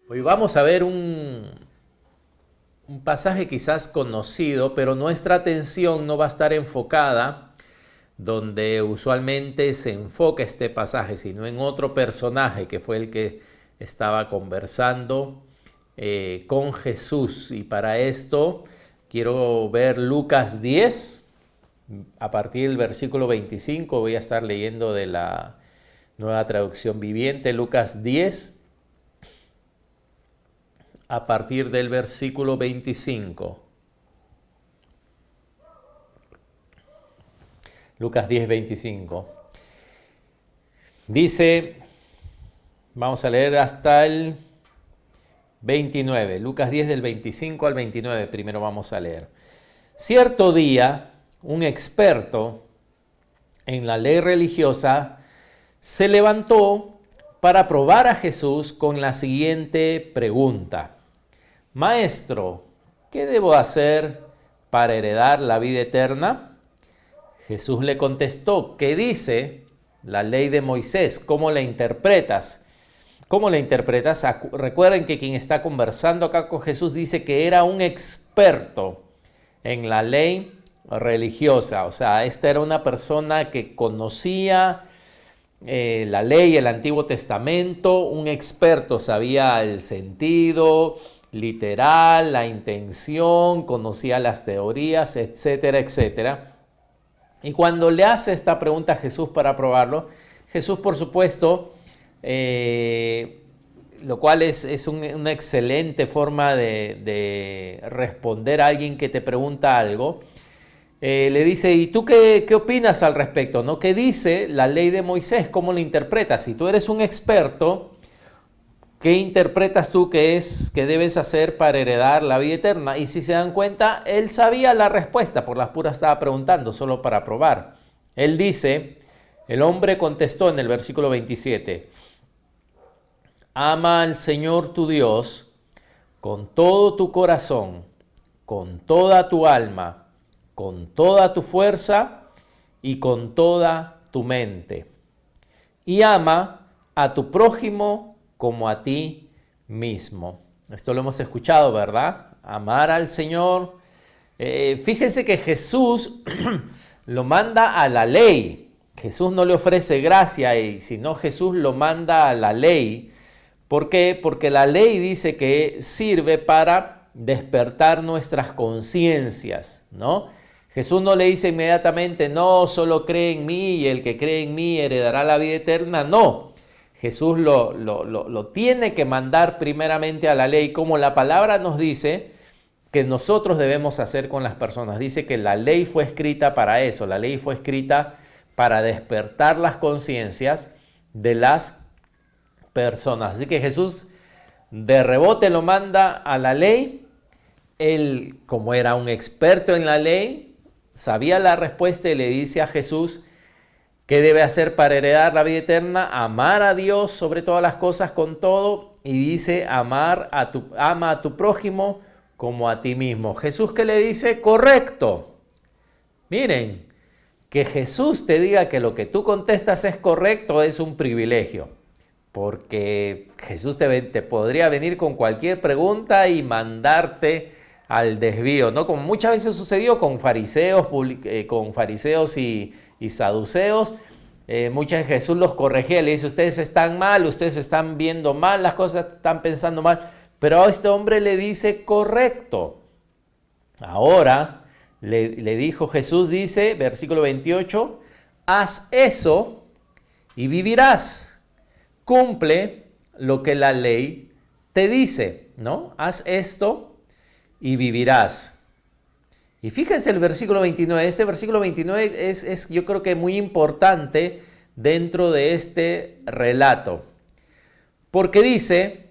Hoy vamos a ver un pasaje quizás conocido, pero nuestra atención no va a estar enfocada donde usualmente se enfoca este pasaje, sino en otro personaje que fue el que estaba conversando con Jesús. Y para esto quiero ver Lucas 10, a partir del versículo 25, voy a estar leyendo de la Nueva Traducción Viviente, Lucas 10, a partir del versículo 25. Lucas 10, 25. Dice, vamos a leer hasta el 29. Lucas 10 del 25 al 29, primero vamos a leer. Cierto día, un experto en la ley religiosa se levantó para probar a Jesús con la siguiente pregunta: Maestro, ¿qué debo hacer para heredar la vida eterna? Jesús le contestó: ¿qué dice la ley de Moisés? ¿Cómo la interpretas? ¿Cómo la interpretas? Recuerden que quien está conversando acá con Jesús dice que era un experto en la ley religiosa. O sea, esta era una persona que conocía la ley, el Antiguo Testamento, un experto, sabía el sentido literal, la intención, conocía las teorías, etcétera, etcétera. Y cuando le hace esta pregunta a Jesús para probarlo, Jesús, por supuesto, lo cual es una excelente forma de responder a alguien que te pregunta algo, le dice: ¿y tú qué opinas al respecto? ¿No? ¿Qué dice la ley de Moisés? ¿Cómo la interpretas? Si tú eres un experto, ¿qué interpretas tú que debes hacer para heredar la vida eterna? Y si se dan cuenta, él sabía la respuesta, por las puras estaba preguntando, solo para probar. Él dice, el hombre contestó en el versículo 27, ama al Señor tu Dios con todo tu corazón, con toda tu alma, con toda tu fuerza y con toda tu mente. Y ama a tu prójimo como a ti mismo. Esto lo hemos escuchado, ¿verdad? Amar al Señor. Fíjense que Jesús lo manda a la ley. Jesús no le ofrece gracia, sino Jesús lo manda a la ley. ¿Por qué? Porque la ley dice que sirve para despertar nuestras conciencias, ¿no? Jesús no le dice inmediatamente, no, solo cree en mí y el que cree en mí heredará la vida eterna. No, Jesús lo tiene que mandar primeramente a la ley, como la palabra nos dice que nosotros debemos hacer con las personas. Dice que la ley fue escrita para eso, la ley fue escrita para despertar las conciencias de las personas. Así que Jesús de rebote lo manda a la ley. Él, como era un experto en la ley, sabía la respuesta y le dice a Jesús qué debe hacer para heredar la vida eterna: amar a Dios sobre todas las cosas con todo, y dice ama a tu prójimo como a ti mismo. Jesús, ¿qué le dice? Correcto. Miren, que Jesús te diga que lo que tú contestas es correcto es un privilegio, porque Jesús te podría venir con cualquier pregunta y mandarte al desvío, ¿no? Como muchas veces sucedió con fariseos y saduceos. Muchas veces Jesús los corregía, le dice: ustedes están mal, ustedes están viendo mal las cosas, están pensando mal. Pero a este hombre le dice correcto. Ahora le dijo Jesús, dice, versículo 28, haz eso y vivirás. Cumple lo que la ley te dice, ¿no? Haz esto y vivirás. Y fíjense el versículo 29. Este versículo 29 es yo creo que muy importante dentro de este relato. Porque dice,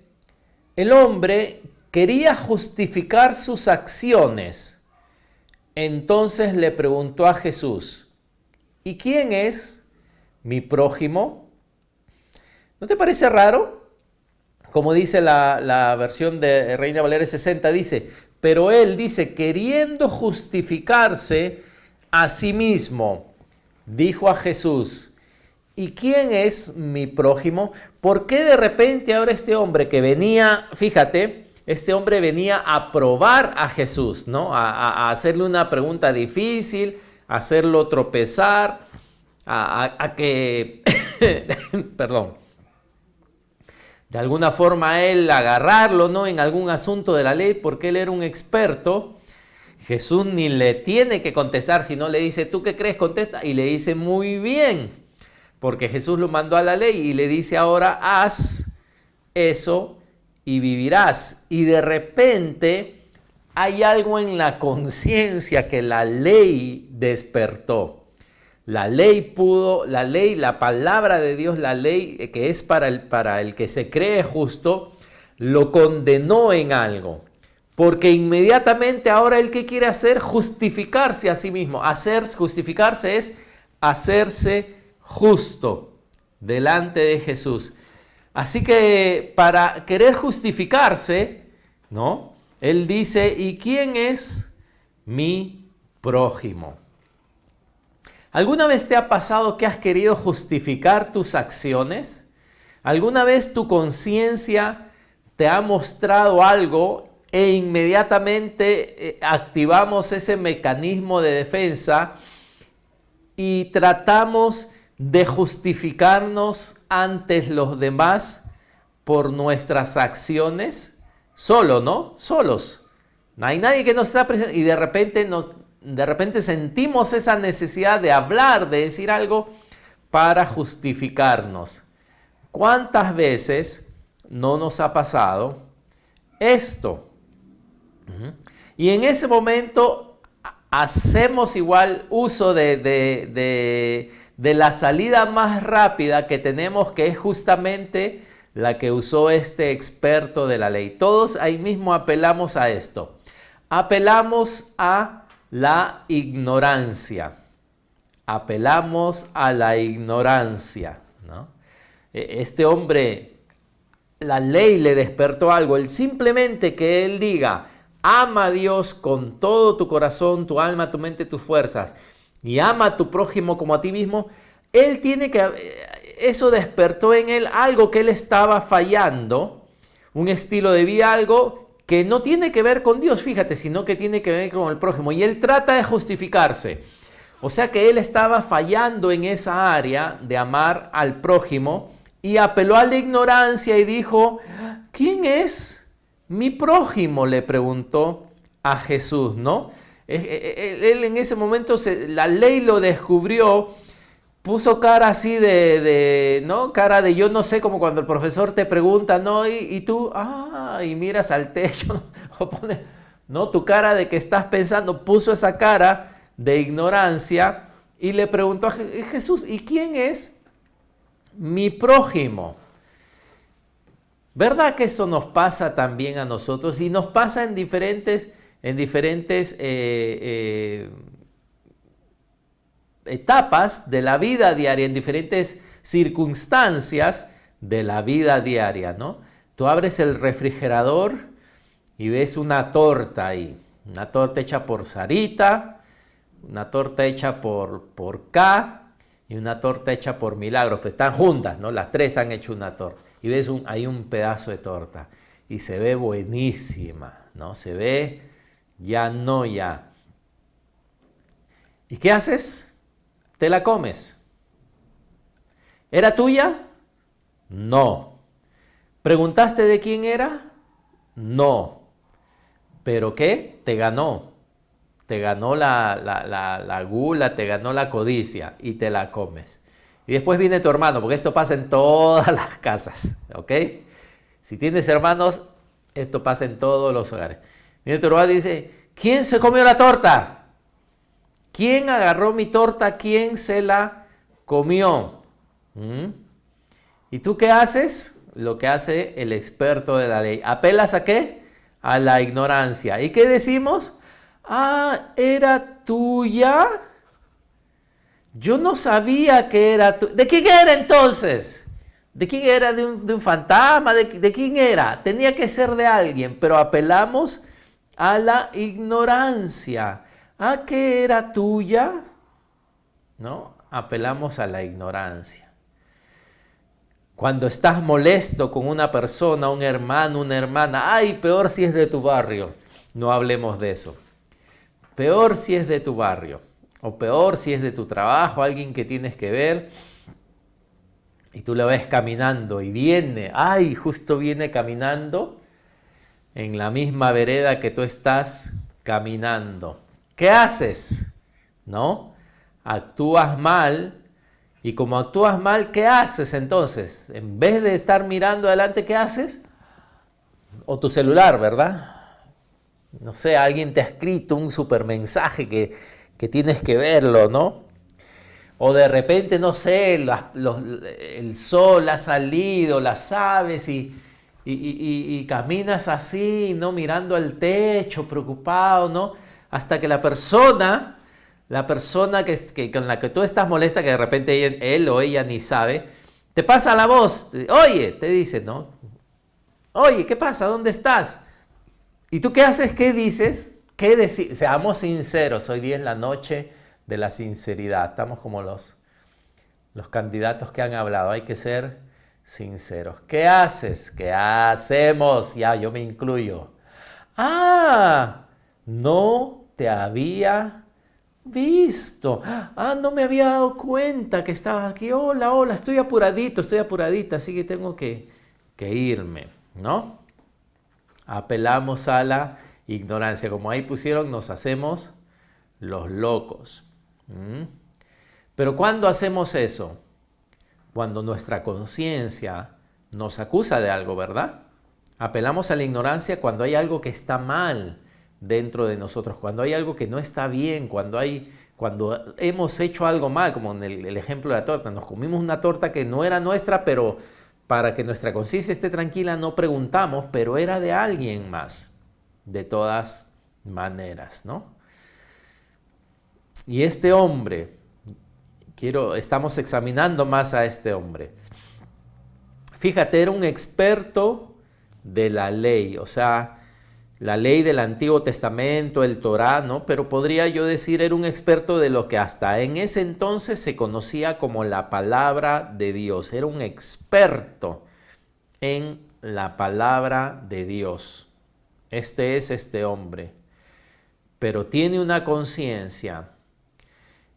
el hombre quería justificar sus acciones. Entonces le preguntó a Jesús, ¿y quién es mi prójimo? ¿No te parece raro? Como dice la versión de Reina Valera 60, dice, pero él dice, queriendo justificarse a sí mismo, dijo a Jesús, ¿y quién es mi prójimo? ¿Por qué de repente ahora este hombre que venía, fíjate, este hombre venía a probar a Jesús, ¿no? A hacerle una pregunta difícil, a hacerlo tropezar, a que, perdón, de alguna forma a él agarrarlo, ¿no? En algún asunto de la ley, porque él era un experto. Jesús ni le tiene que contestar, sino le dice, ¿tú qué crees? Contesta, y le dice, muy bien, porque Jesús lo mandó a la ley y le dice ahora, haz eso y vivirás. Y de repente hay algo en la conciencia que la ley despertó. La ley, la palabra de Dios, la ley que es para el que se cree justo, lo condenó en algo. Porque inmediatamente ahora él ¿qué quiere hacer? Justificarse a sí mismo. Justificarse es hacerse justo delante de Jesús. Así que para querer justificarse, ¿no? Él dice, ¿y quién es mi prójimo? ¿Alguna vez te ha pasado que has querido justificar tus acciones? ¿Alguna vez tu conciencia te ha mostrado algo e inmediatamente activamos ese mecanismo de defensa y tratamos de justificarnos ante los demás por nuestras acciones? Solo, ¿no? Solos. No hay nadie que nos está presente y de repente sentimos esa necesidad de hablar, de decir algo para justificarnos. ¿Cuántas veces no nos ha pasado esto? Y en ese momento hacemos igual uso de la salida más rápida que tenemos, que es justamente la que usó este experto de la ley. Todos ahí mismo apelamos a esto. Apelamos a la ignorancia. Apelamos a la ignorancia, ¿no? Este hombre, la ley le despertó algo. Simplemente que él diga, ama a Dios con todo tu corazón, tu alma, tu mente, tus fuerzas, y ama a tu prójimo como a ti mismo. Eso despertó en él algo que él estaba fallando, un estilo de vida, algo que no tiene que ver con Dios, fíjate, sino que tiene que ver con el prójimo. Y él trata de justificarse. O sea que él estaba fallando en esa área de amar al prójimo y apeló a la ignorancia y dijo, ¿quién es mi prójimo? Le preguntó a Jesús, ¿no? Él en ese momento, la ley lo descubrió, puso cara así ¿no? Cara de yo no sé, como cuando el profesor te pregunta, ¿no? Y tú, y miras al techo, o pone, ¿no? Tu cara de que estás pensando, puso esa cara de ignorancia y le preguntó a Jesús, ¿y quién es mi prójimo? ¿Verdad que eso nos pasa también a nosotros? Y nos pasa en diferentes etapas de la vida diaria, en diferentes circunstancias de la vida diaria, ¿no? Tú abres el refrigerador y ves una torta ahí, una torta hecha por Sarita, una torta hecha por K y una torta hecha por Milagros, pues están juntas, ¿no? Las tres han hecho una torta y ves hay un pedazo de torta y se ve buenísima, ¿no? Se ve ya. ¿Y qué haces? ¿Te la comes? ¿Era tuya? No. ¿Preguntaste de quién era? No. ¿Pero qué? Te ganó. Te ganó la gula, te ganó la codicia y te la comes. Y después viene tu hermano, porque esto pasa en todas las casas, ¿ok? Si tienes hermanos, esto pasa en todos los hogares. Viene tu hermano y dice, ¿quién se comió la torta? ¿Quién agarró mi torta? ¿Quién se la comió? ¿Y tú qué haces? Lo que hace el experto de la ley. ¿Apelas a qué? A la ignorancia. ¿Y qué decimos? ¿Era tuya? Yo no sabía que era tuya. ¿De quién era entonces? ¿De quién era? ¿De un fantasma? ¿De quién era? Tenía que ser de alguien, pero apelamos a la ignorancia. ¿Que era tuya? ¿No? Apelamos a la ignorancia. Cuando estás molesto con una persona, un hermano, una hermana, ay, peor si es de tu barrio. No hablemos de eso. Peor si es de tu barrio, o peor si es de tu trabajo, alguien que tienes que ver, y tú la ves caminando y viene, ay, justo viene caminando en la misma vereda que tú estás caminando. ¿Qué haces? ¿No? Actúas mal, y como actúas mal, ¿qué haces entonces? En vez de estar mirando adelante, ¿qué haces? O tu celular, ¿verdad? No sé, alguien te ha escrito un super mensaje que tienes que verlo, ¿no? O de repente, no sé, el sol ha salido, las aves y caminas así, ¿no? Mirando al techo, preocupado, ¿no? Hasta que la persona con la que tú estás molesta, que de repente él o ella ni sabe, te pasa la voz, oye, te dice, ¿no? Oye, ¿qué pasa? ¿Dónde estás? ¿Y tú qué haces? ¿Qué dices? ¿Qué decir? Seamos sinceros, hoy día es la noche de la sinceridad. Estamos como los candidatos que han hablado, hay que ser sinceros. ¿Qué haces? ¿Qué hacemos? Ya, yo me incluyo. Ah, no te había visto. Ah, no me había dado cuenta que estabas aquí. Hola, hola, estoy apuradito, estoy apuradita, así que tengo que irme, ¿no? Apelamos a la ignorancia. Como ahí pusieron, nos hacemos los locos. Pero ¿cuándo hacemos eso? Cuando nuestra conciencia nos acusa de algo, ¿verdad? Apelamos a la ignorancia cuando hay algo que está mal dentro de nosotros, cuando hay algo que no está bien, cuando hemos hecho algo mal, como en el ejemplo de la torta. Nos comimos una torta que no era nuestra, pero para que nuestra conciencia esté tranquila no preguntamos, pero era de alguien más, de todas maneras, ¿no? Y este hombre, estamos examinando más a este hombre. Fíjate, era un experto de la ley, o sea, la ley del Antiguo Testamento, el Torá, ¿no? Pero podría yo decir, era un experto de lo que hasta en ese entonces se conocía como la palabra de Dios. Era un experto en la palabra de Dios. Este es este hombre. Pero tiene una conciencia.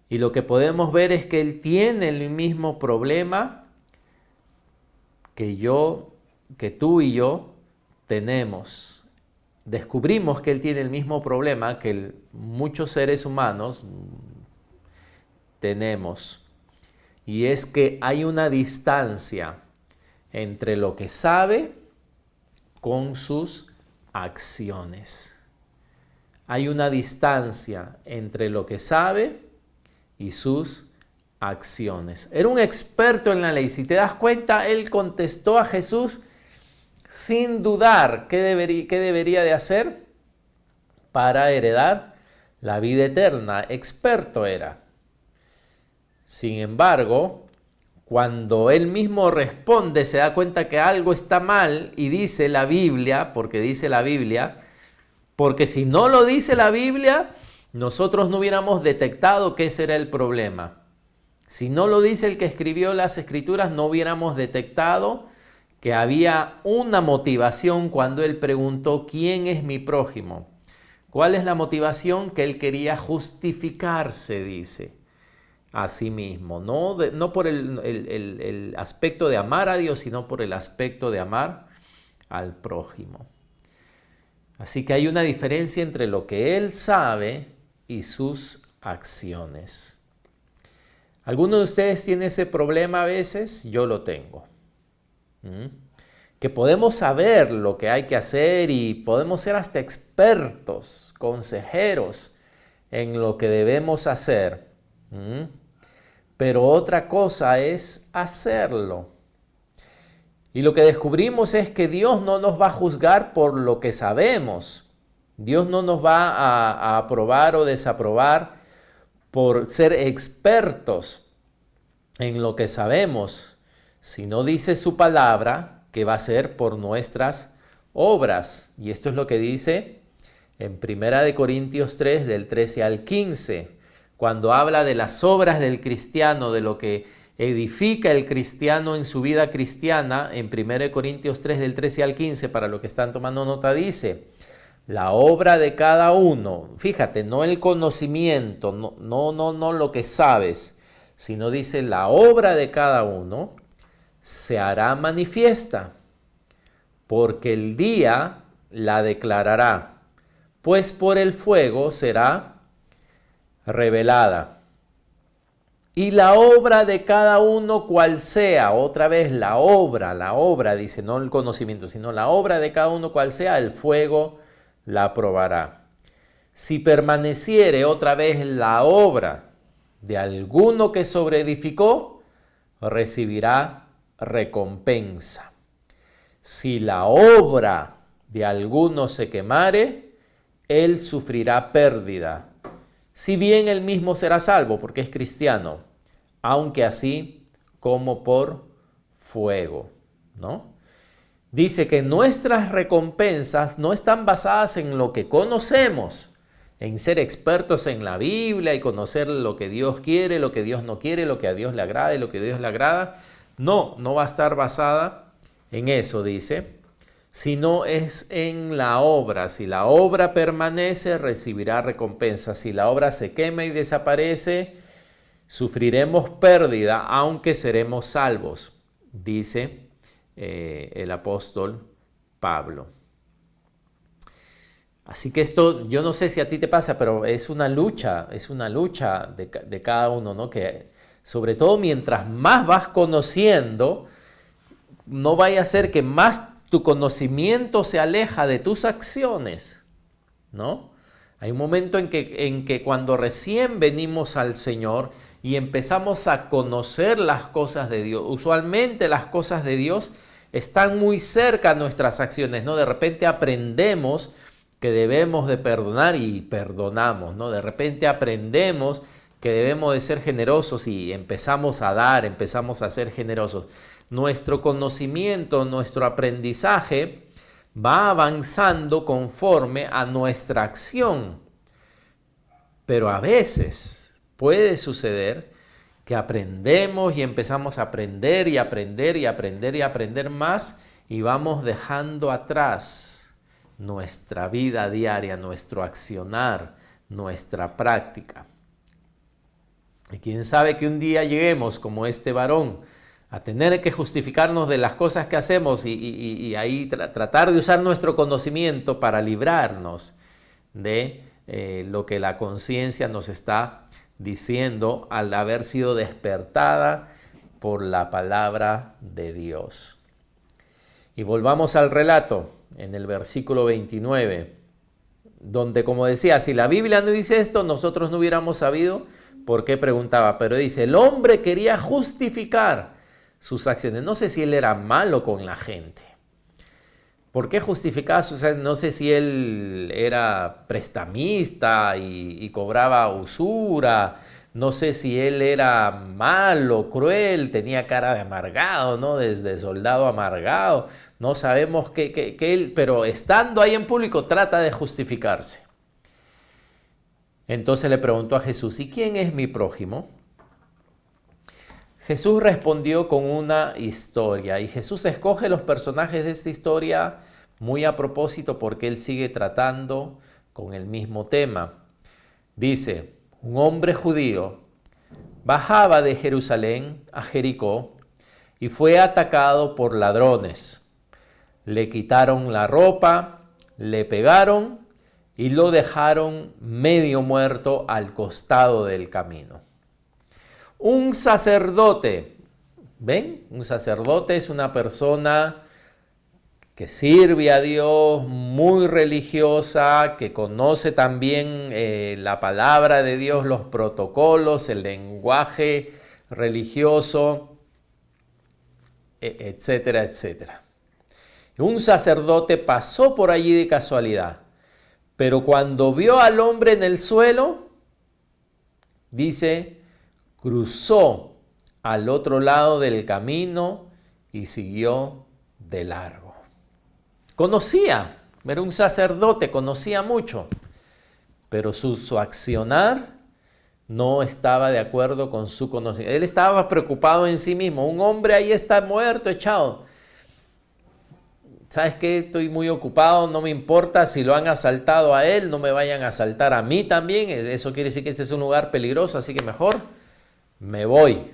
Y lo que podemos ver es que él tiene el mismo problema que tú y yo tenemos. Descubrimos que él tiene el mismo problema que muchos seres humanos tenemos. Y es que hay una distancia entre lo que sabe con sus acciones. Hay una distancia entre lo que sabe y sus acciones. Era un experto en la ley. Si te das cuenta, él contestó a Jesús sin dudar qué debería de hacer para heredar la vida eterna. Experto era. Sin embargo, cuando él mismo responde, se da cuenta que algo está mal y dice la Biblia, porque si no lo dice la Biblia, nosotros no hubiéramos detectado que ese era el problema. Si no lo dice el que escribió las Escrituras, no hubiéramos detectado que había una motivación cuando él preguntó, ¿quién es mi prójimo? ¿Cuál es la motivación? Que él quería justificarse, dice, a sí mismo. No por el aspecto de amar a Dios, sino por el aspecto de amar al prójimo. Así que hay una diferencia entre lo que él sabe y sus acciones. ¿Alguno de ustedes tiene ese problema a veces? Yo lo tengo. Que podemos saber lo que hay que hacer y podemos ser hasta expertos, consejeros en lo que debemos hacer. Pero otra cosa es hacerlo. Y lo que descubrimos es que Dios no nos va a juzgar por lo que sabemos. Dios no nos va a aprobar o desaprobar por ser expertos en lo que sabemos, sino dice su palabra que va a ser por nuestras obras. Y esto es lo que dice en 1 Corintios 3, del 13 al 15, cuando habla de las obras del cristiano, de lo que edifica el cristiano en su vida cristiana, en 1 Corintios 3 del 13 al 15, para los que están tomando nota, dice, la obra de cada uno, fíjate, no el conocimiento, no lo que sabes, sino dice, la obra de cada uno se hará manifiesta, porque el día la declarará, pues por el fuego será revelada. Y la obra de cada uno cual sea, otra vez la obra, dice, no el conocimiento, sino la obra de cada uno cual sea, el fuego la probará. Si permaneciere otra vez la obra de alguno que sobreedificó, recibirá recompensa. Si la obra de alguno se quemare, él sufrirá pérdida, si bien él mismo será salvo, porque es cristiano, aunque así como por fuego, ¿no? Dice que nuestras recompensas no están basadas en lo que conocemos, en ser expertos en la Biblia y conocer lo que Dios quiere, lo que Dios no quiere, lo que a Dios le agrada y lo que a Dios le agrada. No va a estar basada en eso, dice, sino es en la obra. Si la obra permanece, recibirá recompensa. Si la obra se quema y desaparece, sufriremos pérdida, aunque seremos salvos, dice el apóstol Pablo. Así que esto, yo no sé si a ti te pasa, pero es una lucha de cada uno, ¿no? Que sobre todo mientras más vas conociendo, no vaya a ser que más tu conocimiento se aleja de tus acciones, ¿no? Hay un momento en que cuando recién venimos al Señor y empezamos a conocer las cosas de Dios, usualmente las cosas de Dios están muy cerca a nuestras acciones, ¿no? De repente aprendemos que debemos de perdonar y perdonamos, ¿no? De repente aprendemos que debemos de ser generosos y empezamos a dar, empezamos a ser generosos. Nuestro conocimiento, nuestro aprendizaje va avanzando conforme a nuestra acción. Pero a veces puede suceder que aprendemos y empezamos a aprender y aprender y aprender y aprender más y vamos dejando atrás nuestra vida diaria, nuestro accionar, nuestra práctica. Y quién sabe que un día lleguemos como este varón a tener que justificarnos de las cosas que hacemos y ahí tratar de usar nuestro conocimiento para librarnos de lo que la conciencia nos está diciendo al haber sido despertada por la palabra de Dios. Y volvamos al relato en el versículo 29, donde, como decía, si la Biblia no dice esto, nosotros no hubiéramos sabido por qué preguntaba, pero dice, el hombre quería justificar sus acciones. No sé si él era malo con la gente. ¿Por qué justificaba sus acciones? No sé si él era prestamista y cobraba usura. No sé si él era malo, cruel, tenía cara de amargado, ¿no? Desde soldado amargado. No sabemos que él, pero estando ahí en público trata de justificarse. Entonces le preguntó a Jesús, ¿y quién es mi prójimo? Jesús respondió con una historia y Jesús escoge los personajes de esta historia muy a propósito porque él sigue tratando con el mismo tema. Dice, un hombre judío bajaba de Jerusalén a Jericó y fue atacado por ladrones. Le quitaron la ropa, le pegaron y lo dejaron medio muerto al costado del camino. Un sacerdote, ¿ven? Un sacerdote es una persona que sirve a Dios, muy religiosa, que conoce también la palabra de Dios, los protocolos, el lenguaje religioso, etcétera, etcétera. Un sacerdote pasó por allí de casualidad, pero cuando vio al hombre en el suelo, dice, cruzó al otro lado del camino y siguió de largo. Conocía, era un sacerdote, conocía mucho, pero su accionar no estaba de acuerdo con su conocimiento. Él estaba preocupado en sí mismo. Un hombre ahí está muerto, echado. ¿Sabes qué? Estoy muy ocupado, no me importa si lo han asaltado a él, no me vayan a asaltar a mí también. Eso quiere decir que este es un lugar peligroso, así que mejor me voy.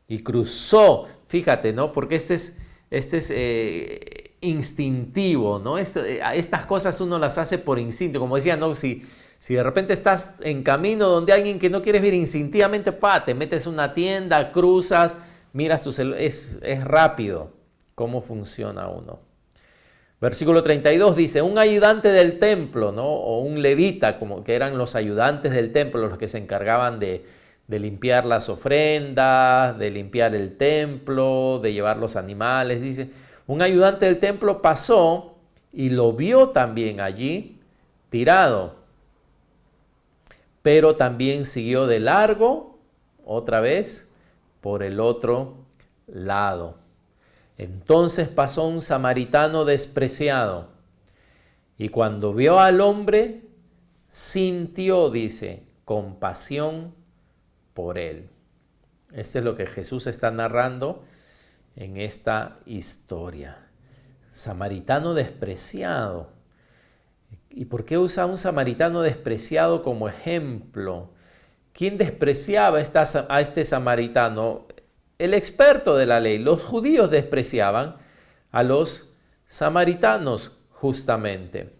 Y cruzó, fíjate, ¿no? Porque este es instintivo, ¿no? Estas cosas uno las hace por instinto. Como decía, ¿no? Si de repente estás en camino donde alguien que no quieres ver instintivamente, te metes en una tienda, cruzas, miras tu celular, es rápido cómo funciona uno. Versículo 32 dice, un ayudante del templo, ¿no? O un levita, como que eran los ayudantes del templo, los que se encargaban de limpiar las ofrendas, de limpiar el templo, de llevar los animales. Dice, un ayudante del templo pasó y lo vio también allí tirado, pero también siguió de largo, otra vez, por el otro lado. Entonces pasó un samaritano despreciado y cuando vio al hombre, sintió, dice, compasión por él. Esto es lo que Jesús está narrando en esta historia. Samaritano despreciado. ¿Y por qué usa un samaritano despreciado como ejemplo? ¿Quién despreciaba a este samaritano? El experto de la ley. Los judíos despreciaban a los samaritanos justamente.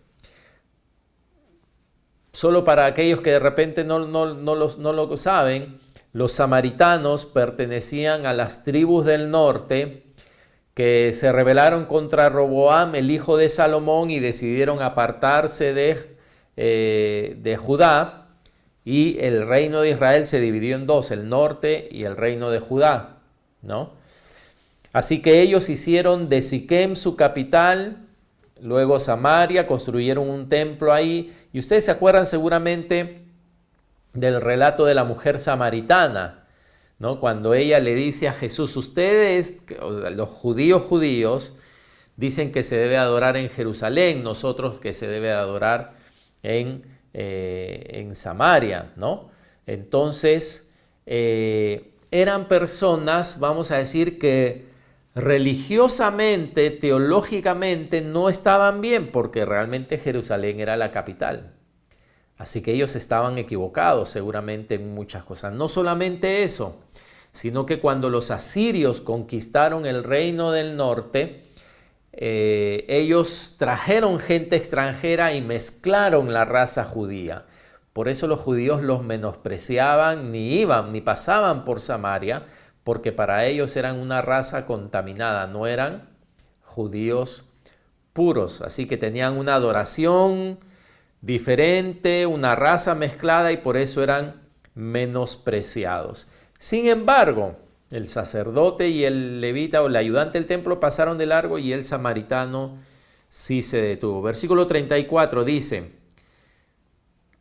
Solo para aquellos que de repente no lo saben, los samaritanos pertenecían a las tribus del norte que se rebelaron contra Roboam, el hijo de Salomón, y decidieron apartarse de Judá, y el reino de Israel se dividió en dos, el norte y el reino de Judá, ¿no? Así que ellos hicieron de Siquem su capital, luego Samaria, construyeron un templo ahí, y ustedes se acuerdan seguramente del relato de la mujer samaritana, ¿no? Cuando ella le dice a Jesús, ustedes, los judíos, dicen que se debe adorar en Jerusalén, nosotros que se debe adorar en Samaria, ¿no? Entonces, eran personas, vamos a decir, que religiosamente, teológicamente, no estaban bien, porque realmente Jerusalén era la capital. Así que ellos estaban equivocados seguramente en muchas cosas. No solamente eso, sino que cuando los asirios conquistaron el reino del norte, ellos trajeron gente extranjera y mezclaron la raza judía. Por eso los judíos los menospreciaban, ni pasaban por Samaria, porque para ellos eran una raza contaminada, no eran judíos puros. Así que tenían una adoración diferente, una raza mezclada, y por eso eran menospreciados. Sin embargo, el sacerdote y el levita o el ayudante del templo pasaron de largo y el samaritano sí se detuvo. Versículo 34 dice,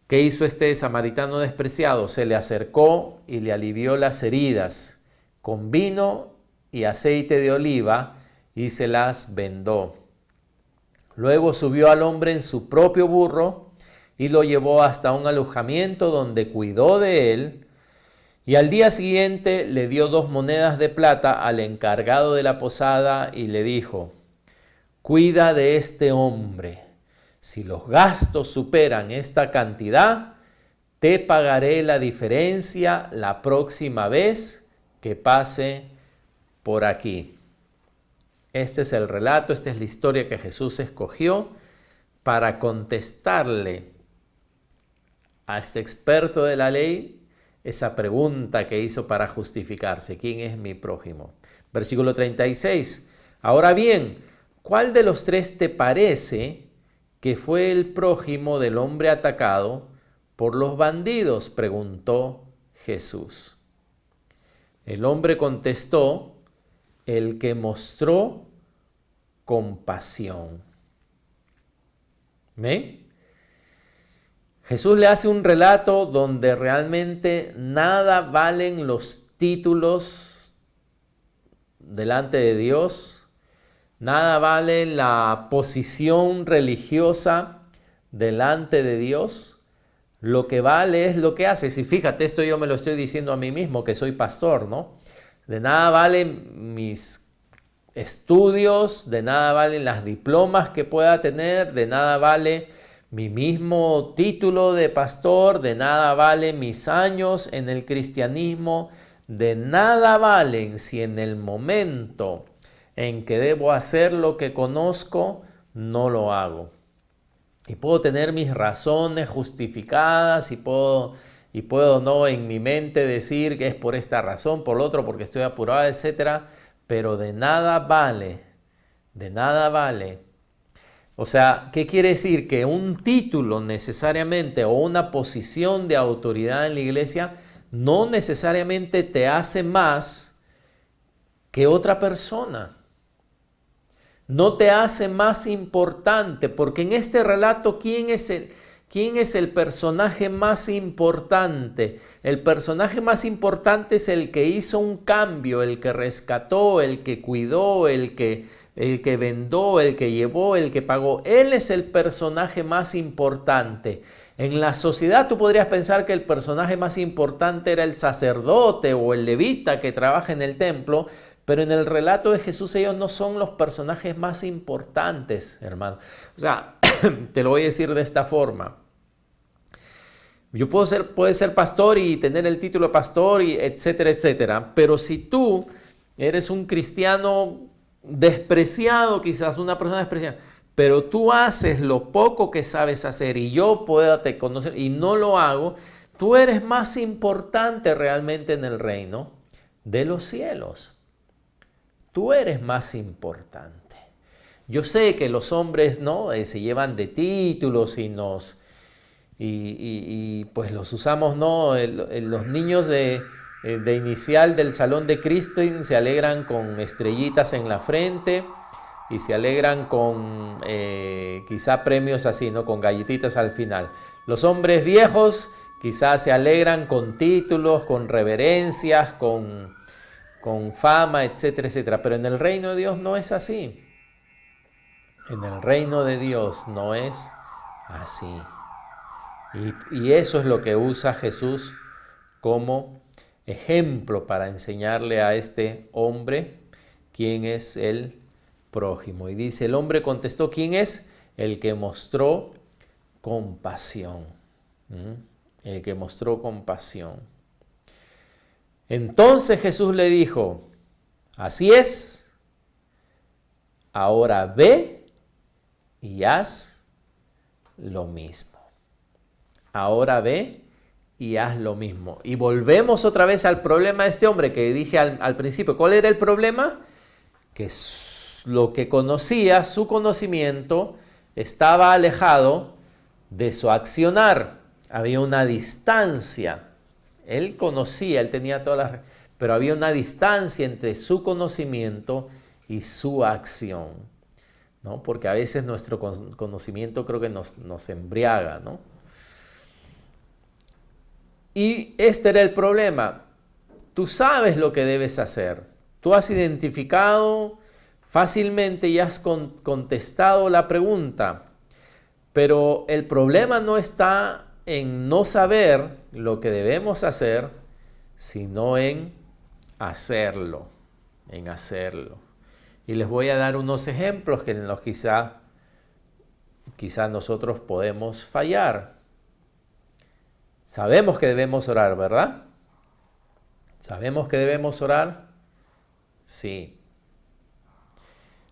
¿qué hizo este samaritano despreciado? Se le acercó y le alivió las heridas con vino y aceite de oliva y se las vendó. Luego subió al hombre en su propio burro y lo llevó hasta un alojamiento donde cuidó de él, y al día siguiente le dio 2 monedas de plata al encargado de la posada y le dijo, cuida de este hombre, si los gastos superan esta cantidad, te pagaré la diferencia la próxima vez que pase por aquí. Este es el relato, esta es la historia que Jesús escogió para contestarle a este experto de la ley esa pregunta que hizo para justificarse. ¿Quién es mi prójimo? Versículo 36. Ahora bien, ¿cuál de los 3 te parece que fue el prójimo del hombre atacado por los bandidos? Preguntó Jesús. El hombre contestó, el que mostró compasión. ¿Ven? Jesús le hace un relato donde realmente nada valen los títulos delante de Dios, nada vale la posición religiosa delante de Dios. Lo que vale es lo que haces. Y fíjate, esto yo me lo estoy diciendo a mí mismo, que soy pastor, ¿no? De nada valen mis estudios, de nada valen las diplomas que pueda tener, de nada vale mi mismo título de pastor, de nada valen mis años en el cristianismo, de nada valen si en el momento en que debo hacer lo que conozco, no lo hago. Y puedo tener mis razones justificadas y puedo no en mi mente decir que es por esta razón, por lo otro, porque estoy apurado, etcétera, pero de nada vale, de nada vale. O sea, ¿qué quiere decir? Que un título necesariamente o una posición de autoridad en la iglesia no necesariamente te hace más que otra persona. No te hace más importante, porque en este relato, ¿quién es el personaje más importante? El personaje más importante es el que hizo un cambio, el que rescató, el que cuidó, el que vendó, el que llevó, el que pagó. Él es el personaje más importante. En la sociedad tú podrías pensar que el personaje más importante era el sacerdote o el levita que trabaja en el templo, pero en el relato de Jesús ellos no son los personajes más importantes, hermano. O sea, te lo voy a decir de esta forma. Yo puedes ser pastor y tener el título de pastor, y etcétera, etcétera. Pero si tú eres un cristiano despreciado, quizás una persona despreciada, pero tú haces lo poco que sabes hacer y yo pueda te conocer y no lo hago, tú eres más importante realmente en el reino de los cielos. Tú eres más importante. Yo sé que los hombres no se llevan de títulos y pues los usamos, ¿no? Los niños de inicial del Salón de Cristo se alegran con estrellitas en la frente y se alegran con quizá premios así, ¿no? Con galletitas al final. Los hombres viejos quizás se alegran con títulos, con reverencias, con fama, etcétera, etcétera. Pero en el reino de Dios no es así. En el reino de Dios no es así. Y eso es lo que usa Jesús como ejemplo para enseñarle a este hombre quién es el prójimo. Y dice, el hombre contestó, ¿quién es? El que mostró compasión. El que mostró compasión. Entonces Jesús le dijo, así es, ahora ve y haz lo mismo. Ahora ve y haz lo mismo. Y volvemos otra vez al problema de este hombre que dije al principio. ¿Cuál era el problema? Que lo que conocía, su conocimiento, estaba alejado de su accionar. Había una distancia. Él conocía, él tenía todas las... Pero había una distancia entre su conocimiento y su acción, ¿no? Porque a veces nuestro conocimiento creo que nos embriaga, ¿no? Y este era el problema. Tú sabes lo que debes hacer. Tú has identificado fácilmente y has contestado la pregunta. Pero el problema no está en no saber lo que debemos hacer, sino en hacerlo, Y les voy a dar unos ejemplos que en los quizá nosotros podemos fallar. Sabemos que debemos orar, ¿verdad? ¿Sabemos que debemos orar? Sí.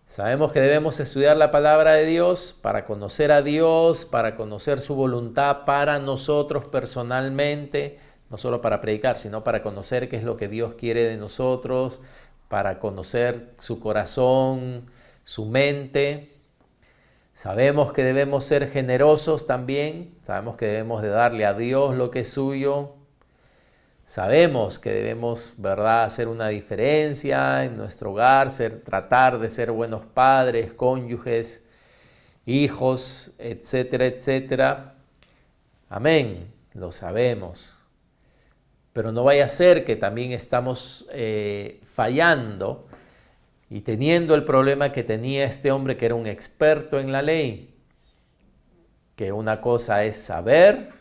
Sabemos que debemos estudiar la palabra de Dios para conocer a Dios, para conocer su voluntad para nosotros personalmente, no solo para predicar, sino para conocer qué es lo que Dios quiere de nosotros, para conocer su corazón, su mente. Sabemos que debemos ser generosos también, sabemos que debemos de darle a Dios lo que es suyo. Sabemos que debemos, ¿verdad?, hacer una diferencia en nuestro hogar, tratar de ser buenos padres, cónyuges, hijos, etcétera, etcétera. Amén, lo sabemos. Pero no vaya a ser que también estamos fallando y teniendo el problema que tenía este hombre que era un experto en la ley. Que una cosa es saber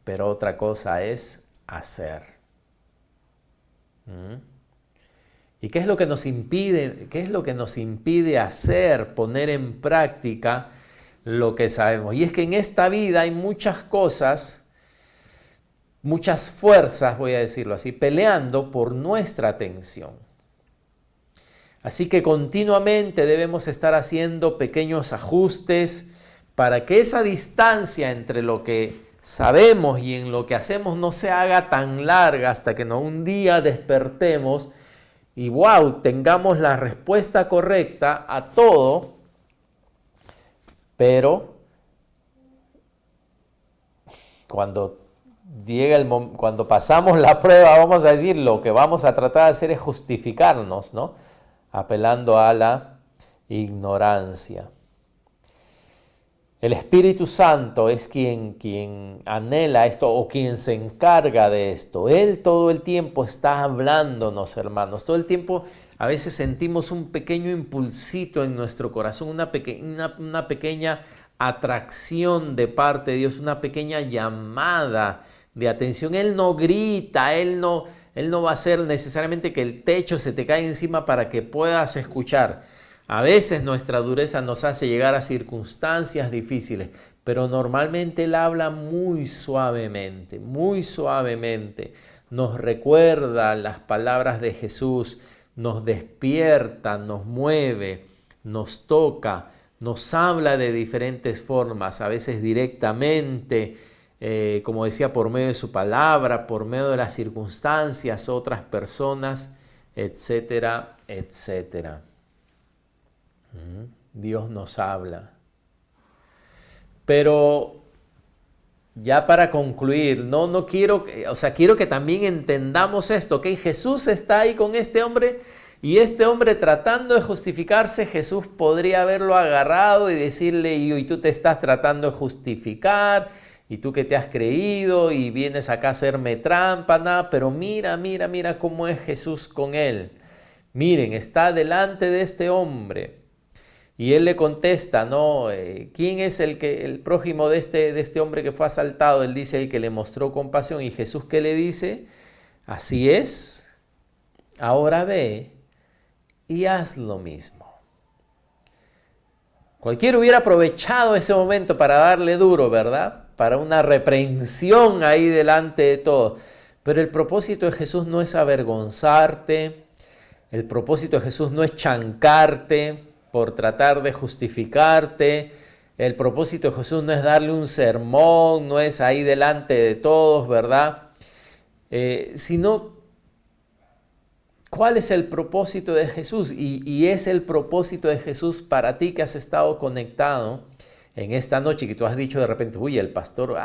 pero otra cosa es hacer. ¿Y qué es lo que nos impide? ¿Qué es lo que nos impide hacer, poner en práctica lo que sabemos? Y es que en esta vida hay muchas cosas, muchas fuerzas, voy a decirlo así, peleando por nuestra atención. Así que continuamente debemos estar haciendo pequeños ajustes para que esa distancia entre lo que sabemos y en lo que hacemos no se haga tan larga hasta que no un día despertemos y wow, tengamos la respuesta correcta a todo, pero cuando cuando pasamos la prueba, vamos a decir, lo que vamos a tratar de hacer es justificarnos, ¿no? Apelando a la ignorancia. El Espíritu Santo es quien anhela esto o quien se encarga de esto. Él todo el tiempo está hablándonos, hermanos. Todo el tiempo a veces sentimos un pequeño impulsito en nuestro corazón, una pequeña atracción de parte de Dios, una pequeña llamada de atención. Él no grita, Él no va a hacer necesariamente que el techo se te caiga encima para que puedas escuchar. A veces nuestra dureza nos hace llegar a circunstancias difíciles, pero normalmente Él habla muy suavemente, nos recuerda las palabras de Jesús, nos despierta, nos mueve, nos toca, nos habla de diferentes formas, a veces directamente, como decía, por medio de su palabra, por medio de las circunstancias, otras personas, etcétera, etcétera. Dios nos habla. Pero ya para concluir, no quiero, quiero que también entendamos esto, que Jesús está ahí con este hombre y este hombre tratando de justificarse, Jesús podría haberlo agarrado y decirle, y tú te estás tratando de justificar, y tú que te has creído y vienes acá a hacerme trampa, nada, pero mira cómo es Jesús con él. Miren, está delante de este hombre. Y él le contesta, ¿no? ¿Quién es el prójimo de este hombre que fue asaltado? Él dice, el que le mostró compasión. ¿Y Jesús qué le dice? Así es, ahora ve y haz lo mismo. Cualquiera hubiera aprovechado ese momento para darle duro, ¿verdad? Para una reprensión ahí delante de todos. Pero el propósito de Jesús no es avergonzarte, el propósito de Jesús no es chancarte por tratar de justificarte. El propósito de Jesús no es darle un sermón, no es ahí delante de todos, ¿verdad? Sino, ¿cuál es el propósito de Jesús? Y es el propósito de Jesús para ti que has estado conectado en esta noche, que tú has dicho de repente, uy, el pastor,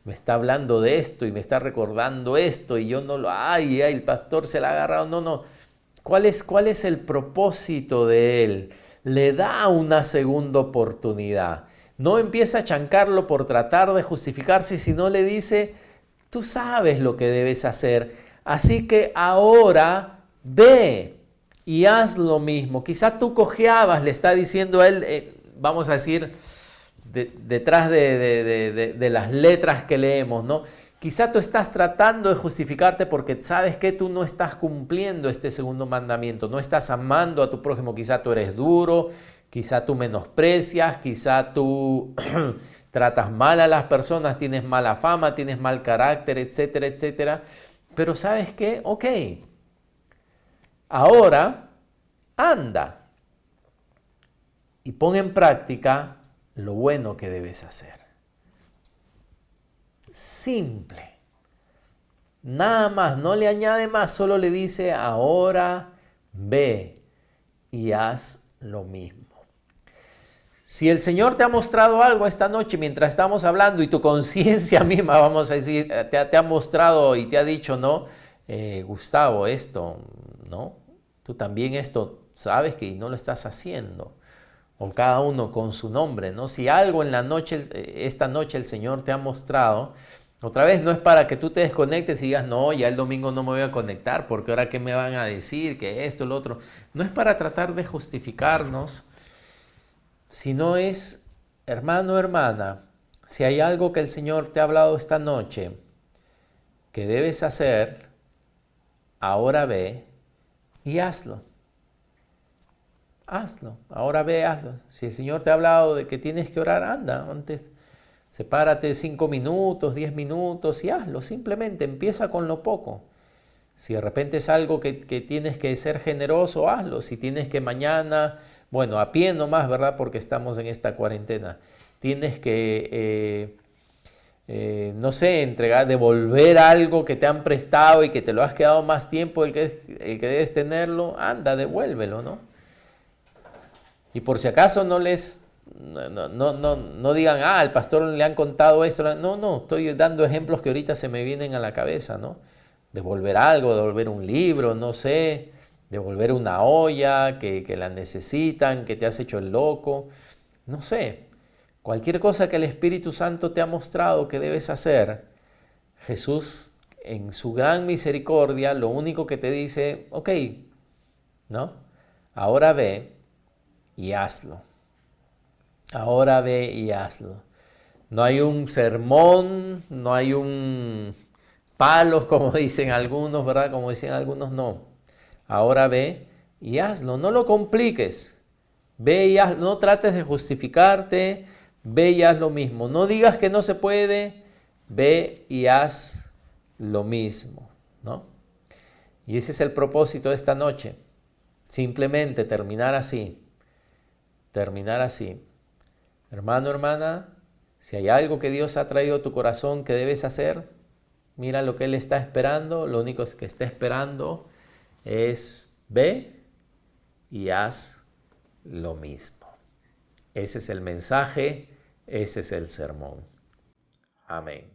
me está hablando de esto y me está recordando esto y yo no lo, el pastor se la ha agarrado. No. ¿Cuál es el propósito de él? Le da una segunda oportunidad. No empieza a chancarlo por tratar de justificarse, sino le dice, tú sabes lo que debes hacer, así que ahora ve y haz lo mismo. Quizá tú cojeabas, le está diciendo a él, vamos a decir, detrás de las letras que leemos, ¿no? Quizá tú estás tratando de justificarte porque sabes que tú no estás cumpliendo este segundo mandamiento, no estás amando a tu prójimo, quizá tú eres duro, quizá tú menosprecias, quizá tú tratas mal a las personas, tienes mala fama, tienes mal carácter, etcétera, etcétera. Pero ¿sabes qué? Ok, ahora anda y pon en práctica lo bueno que debes hacer. Simple. Nada más, no le añade más, solo le dice, ahora ve y haz lo mismo. Si el Señor te ha mostrado algo esta noche mientras estamos hablando y tu conciencia misma, vamos a decir, te ha mostrado y te ha dicho, no, Gustavo, esto, ¿no? Tú también esto sabes que no lo estás haciendo. O cada uno con su nombre, ¿no? Si algo en la noche, esta noche el Señor te ha mostrado, otra vez no es para que tú te desconectes y digas, no, ya el domingo no me voy a conectar, porque ahora qué me van a decir, que esto, lo otro. No es para tratar de justificarnos, sino es, hermano, hermana, Si hay algo que el Señor te ha hablado esta noche que debes hacer, ahora ve y hazlo. Hazlo, ahora ve, hazlo. Si el Señor te ha hablado de que tienes que orar, anda, antes, sepárate 5 minutos, 10 minutos y hazlo. Simplemente empieza con lo poco. Si de repente es algo que tienes que ser generoso, hazlo. Si tienes que mañana, bueno, a pie nomás, ¿verdad? Porque estamos en esta cuarentena. Tienes que, no sé, devolver algo que te han prestado y que te lo has quedado más tiempo el que debes tenerlo, anda, devuélvelo, ¿no? Y por si acaso no digan, al pastor le han contado esto. No, estoy dando ejemplos que ahorita se me vienen a la cabeza, ¿no? Devolver algo, devolver un libro, no sé, devolver una olla que la necesitan, que te has hecho el loco, no sé. Cualquier cosa que el Espíritu Santo te ha mostrado que debes hacer, Jesús en su gran misericordia lo único que te dice, ok, ¿no? Ahora ve y hazlo. Ahora ve y hazlo. No hay un sermón, no hay un palo, como dicen algunos, ¿verdad? Como dicen algunos, no. Ahora ve y hazlo. No lo compliques. Ve y hazlo. No trates de justificarte. Ve y haz lo mismo. No digas que no se puede. Ve y haz lo mismo, ¿no? Y ese es el propósito de esta noche. Simplemente terminar así. Terminar así. Hermano, hermana, si hay algo que Dios ha traído a tu corazón que debes hacer, mira lo que Él está esperando. Lo único que está esperando es ve y haz lo mismo. Ese es el mensaje, ese es el sermón. Amén.